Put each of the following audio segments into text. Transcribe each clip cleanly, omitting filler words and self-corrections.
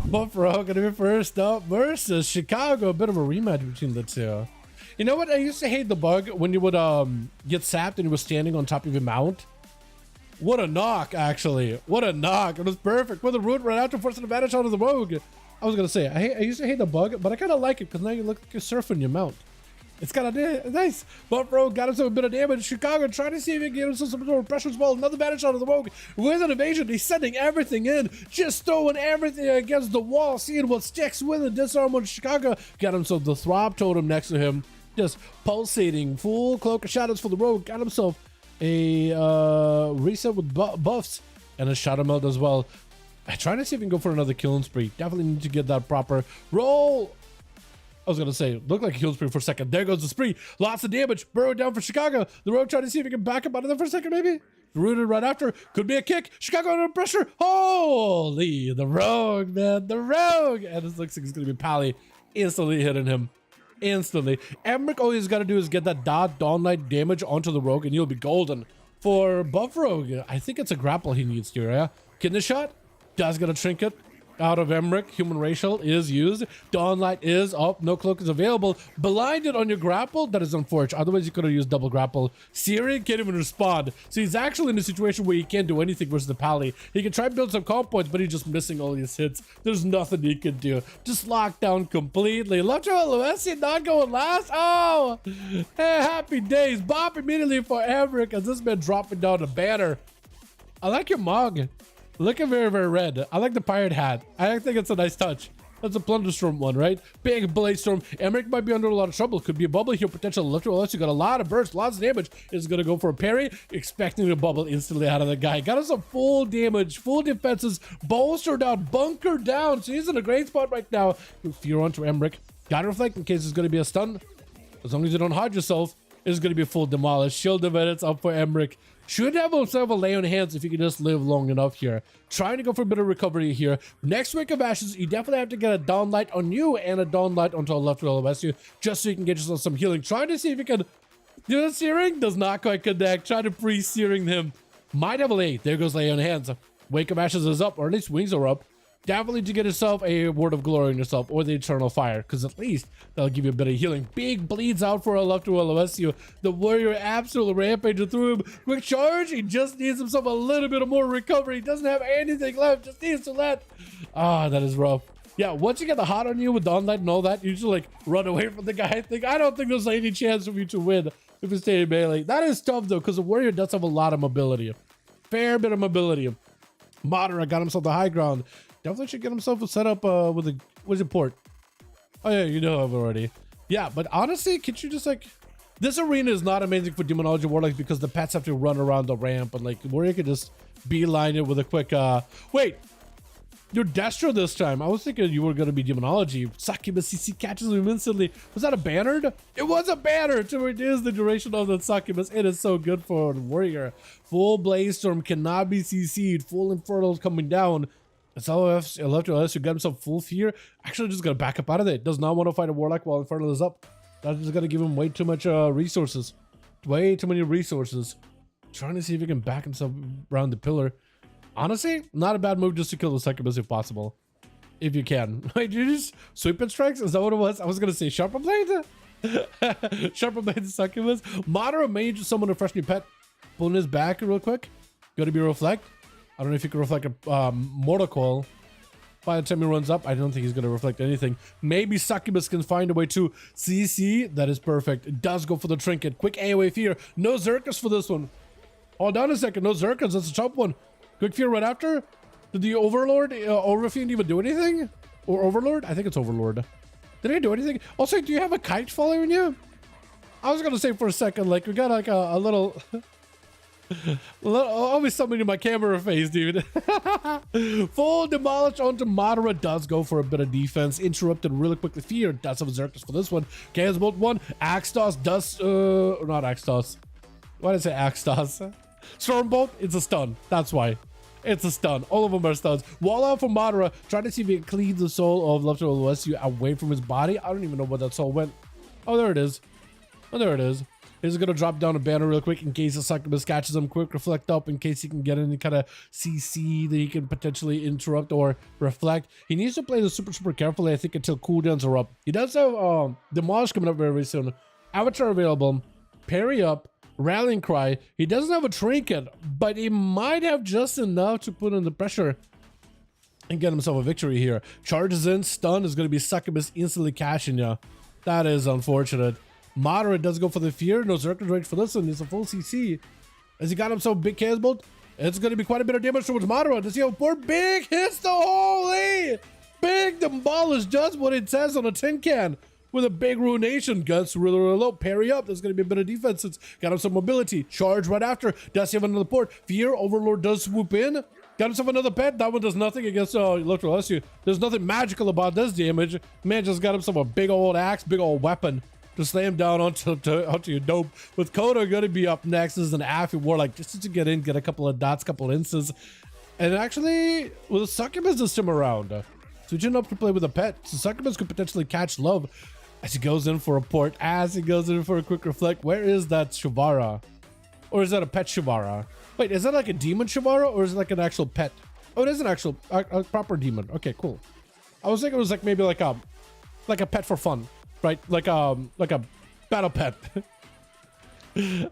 Buffalo gonna be first up versus Chicago. A bit of a rematch between the two. You know what? I used to hate the bug when you would get sapped and you were standing on top of your mount. What a knock, actually. What a knock. It was perfect. With the root right after forcing the advantage out of the rogue. I was gonna say, I used to hate the bug, but I kind of like it because now you look like you're surfing your mount. It's kind of nice. Buffalo got himself a bit of damage. Chicago trying to see if he can get himself some more pressure as well. Another advantage out of the rogue. With an evasion, he's sending everything in. Just throwing everything against the wall. Seeing what sticks with it. Disarm on Chicago. Got himself the throb totem next to him. Just pulsating. Full cloak of shadows for the rogue. Got himself a reset with buffs. And a shadow melt as well. I'm trying to see if we can go for another killing spree. Definitely need to get that proper roll. I was gonna say, look like a kill spree for a second. There goes the spree. Lots of damage. Burrow down for Chicago. The rogue trying to see if he can back up out of there for a second, maybe. Rooted right after. Could be a kick. Chicago under pressure. Holy, the rogue, man. The rogue. And this looks like it's gonna be Pally instantly hitting him. Instantly. Emmerich, all he's gotta do is get that Dawn Knight damage onto the rogue and he'll be golden. For Buff Rogue, I think it's a grapple he needs here, yeah? Kidney shot. Does get a trinket out of Emmerich. Human racial is used. Dawn Light is up. No cloak is available. Blinded on your grapple. That is unfortunate. Otherwise, you could have used double grapple. Syrian can't even respond. So he's actually in a situation where he can't do anything versus the Pally. He can try and build some comp points, but he's just missing all his hits. There's nothing he can do. Just locked down completely. Lotro Luesi not going last. Oh, hey, happy days. Bop immediately for Emmerich as this man dropping down a banner. I like your mug. Looking very, very red. I like the pirate hat. I think it's a nice touch. That's a Plunderstorm one, right? Big Blade Storm. Emmerich might be under a lot of trouble. Could be a bubble here. Potential electro. Unless you got a lot of burst, lots of damage. Is going to go for a parry. Expecting a bubble instantly out of the guy. Got us some full damage, full defenses. Bolster down, bunker down. So he's in a great spot right now. Fear onto Emmerich. Got to reflect in case it's going to be a stun. As long as you don't hide yourself, it's going to be a full demolish. Shield of Edits up for Emmerich. Should have himself a lay on hands if you can just live long enough here. Trying to go for a bit of recovery here. Next Wake of Ashes, you definitely have to get a Dawn Light on you and a Dawn Light onto the left of LOSU just so you can get yourself some healing. Trying to see if you can do the searing. Does not quite connect. Trying to pre-searing him. Might have a lay. There goes lay on hands. Wake of Ashes is up, or at least wings are up. Definitely to get yourself a Word of Glory on yourself or the Eternal Fire, because at least that'll give you a bit of healing. Big bleeds out for a left to LOSU. The warrior absolutely rampaging through him. Quick charge. He just needs himself a little bit of more recovery. He doesn't have anything left. Just needs to let. Ah, that is rough. Yeah, once you get the hot on you with Dawn Light and all that, you just like run away from the guy. I don't think there's any chance for you to win if you stay in melee. That is tough though, because the warrior does have a lot of mobility. Fair bit of mobility. Madara got himself the high ground. Definitely should get himself a setup with a, what's it, port? Oh yeah, you know I've already. Yeah, but honestly, can't you just like, this arena is not amazing for Demonology Warlocks because the pets have to run around the ramp and like, Warrior could just beeline it with a quick, wait, you're Destro this time. I was thinking you were going to be Demonology. Succubus CC catches him instantly. Was that a bannered? It was a banner to reduce the duration of the Succubus. It is so good for Warrior. Full Blaze Storm cannot be CC'd. Full Infernal coming down. It's LOF, unless you get himself full fear. Actually, just gonna back up out of it. Does not want to fight a Warlock while Infernal is up. That's just gonna give him way too much resources. Way too many resources. Trying to see if he can back himself around the pillar. Honestly, not a bad move just to kill the Succubus if possible. If you can. Wait, did you just sweep and strikes? Is that what it was? I was gonna say Sharper Blade. Sharper Blade Succubus. Madara may just summon a fresh new pet. Pulling his back real quick. Go to be reflect. I don't know if he can reflect a Mortal Coil. By the time he runs up, I don't think he's going to reflect anything. Maybe Succubus can find a way to CC. That is perfect. It does go for the trinket. Quick AoE fear. No Zerkas for this one. Hold on a second. No Zerkas. That's a top one. Quick fear right after. Did the Overlord, Overfiend even do anything? Or Overlord? I think it's Overlord. Did he do anything? Also, do you have a kite following you? I was going to say for a second, like, we got like a little... Always something in my camera face, dude. Full demolish onto Madara. Does go for a bit of defense. Interrupted really quickly. Fear does have Xerxes for this one. Chaos Bolt 1. Axtos does not Axtos. Why did I say Axtos? Stormbolt, it's a stun. That's why. It's a stun. All of them are stuns. Wall out for Madara. Trying to see if he can clean the soul of Leftover LSU away from his body. I don't even know where that soul went. Oh, there it is. Oh, there it is. He's going to drop down a banner real quick in case the succubus catches him. Quick reflect up in case he can get any kind of CC that he can potentially interrupt or reflect. He needs to play this super carefully, I think, until cooldowns are up. He does have Demolish coming up very soon. Avatar available. Parry up. Rallying cry. He doesn't have a trinket, but he might have just enough to put in the pressure and get himself a victory here. Charges in. Stun is going to be succubus instantly cashing ya. That is unfortunate. Moderate does go for the fear. No circuit range for this one. It's a full CC. As he got himself big chaos bolt, it's going to be quite a bit of damage towards Moderate. Does he have 4 big hits? The holy big demolish does what it says on a tin can. With a big ruination, guts really low, parry up. There's going to be a bit of defense. It's got him some mobility. Charge right after. Does he have another port? Fear, Overlord does swoop in. Got himself another pet. That one does nothing against Electro Lessu. There's nothing magical about this damage. Man just got himself a big old axe, big old weapon to slam down onto your dope. With Coda going to be up next. This is an Affy Warlock just to get in, get a couple of dots, couple of instances. And actually, with Succubus this time around, switching up to play with a pet, so Succubus could potentially catch love. As he goes in for a port, as he goes in for a quick reflect. Where is that Shivara? Or is that a pet Shivara? Wait, is that like a demon Shivara or is it like an actual pet? Oh, it is an actual, a proper demon. Okay, cool. I was thinking it was like maybe like a pet for fun, right? Like a battle pet. This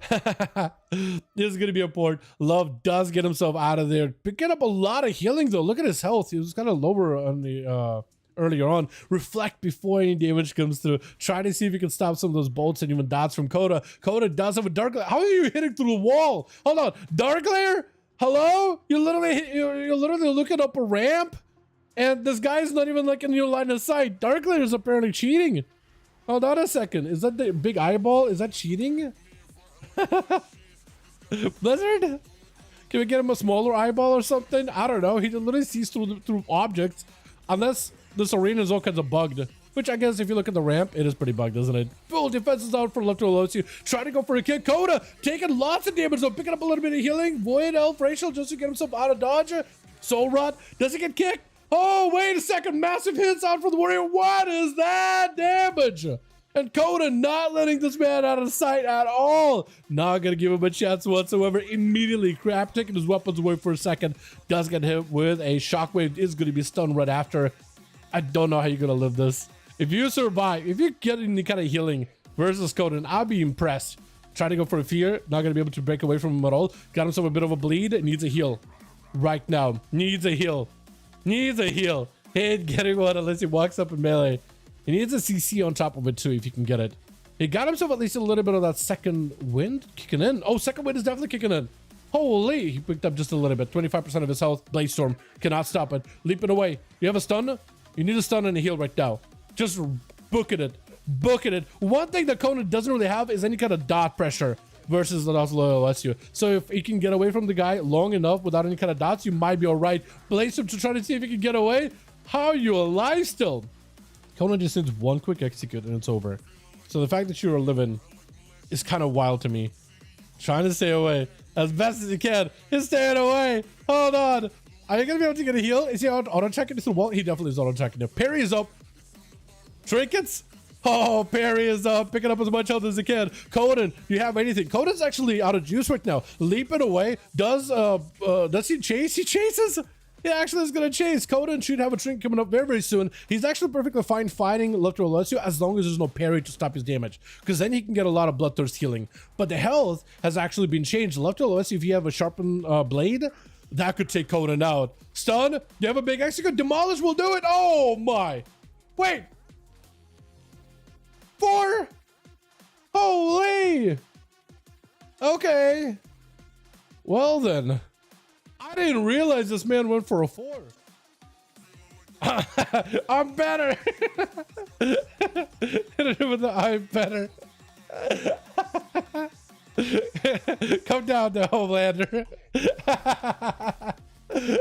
is gonna be a port. Love does get himself out of there. Picking up a lot of healing though. Look at his health. He was kind of lower on the earlier on. Reflect before any damage comes through. Try to see if you can stop some of those bolts and even dots from Coda. Coda does have a dark layer. How are you hitting through the wall? Hold on, dark layer? Hello? You're literally looking up a ramp and this guy's not even like in your line of sight. Dark layer is apparently cheating. Hold on a second. Is that the big eyeball? Is that cheating? Blizzard? Can we get him a smaller eyeball or something? I don't know. He literally sees through objects unless this arena is all kinds of bugged, which I guess if you look at the ramp, it is pretty bugged, isn't it? Full defense is out for Electro Lessu. Trying to go for a kick. Coda taking lots of damage, though, picking up a little bit of healing. Void Elf Racial just to get himself out of dodge. Soul Rot. Does he get kicked? Oh, wait a second. Massive hits out for the Warrior. What is that damage? And Coda not letting this man out of sight at all. Not gonna give him a chance whatsoever. Immediately crap, taking his weapons away for a second. Does get hit with a shockwave. Is gonna be stunned right after. I don't know how you're gonna live this. If you survive, if you get any kind of healing versus Coda, I'll be impressed. Trying to go for a fear, not gonna be able to break away from him at all. Got himself a bit of a bleed, needs a heal. Right now, needs a heal. Needs a heal. Ain't getting one unless he walks up in melee. He needs a CC on top of it too, if you can get it. He got himself at least a little bit of that second wind kicking in. Oh, second wind is definitely kicking in. Holy, he picked up just a little bit. 25% of his health. Blaze Storm cannot stop it. Leaping away. You have a stun? You need a stun and a heal right now. Just booking it. Booking it. One thing that Conan doesn't really have is any kind of dot pressure versus the Loyal Lessu. So if he can get away from the guy long enough without any kind of dots, you might be all right. Blaze him to try to see if he can get away. How are you alive still? Conan just needs one quick execute and it's over. So the fact that you're living is kind of wild to me. Trying to stay away as best as you can. He's staying away. Hold on. Are you going to be able to get a heal? Is he auto-checking this wall? He definitely is auto-checking it. Parry is up. Trinkets? Oh, parry is up. Picking up as much health as he can. Conan, do you have anything? Conan's actually out of juice right now. Leaping away. Does he chase? He chases. Yeah, actually, is going to chase. Conan should have a trinket coming up very soon. He's actually perfectly fine fighting Electro Lessu as long as there's no parry to stop his damage. Because then he can get a lot of Bloodthirst healing. But the health has actually been changed. Electro Lessu, if you have a sharpened blade, that could take Conan out. Stun. You have a big execute. Demolish will do it. Oh, my. Wait. 4? Holy. Okay. Well, then. I didn't realize this man went for a 4. I'm better. I'm better. Come down there, Homelander.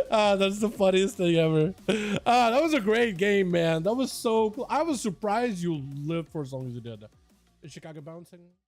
That's the funniest thing ever. That was a great game, man. That was so cool. I was surprised you lived for as long as you did. Is Chicago bouncing?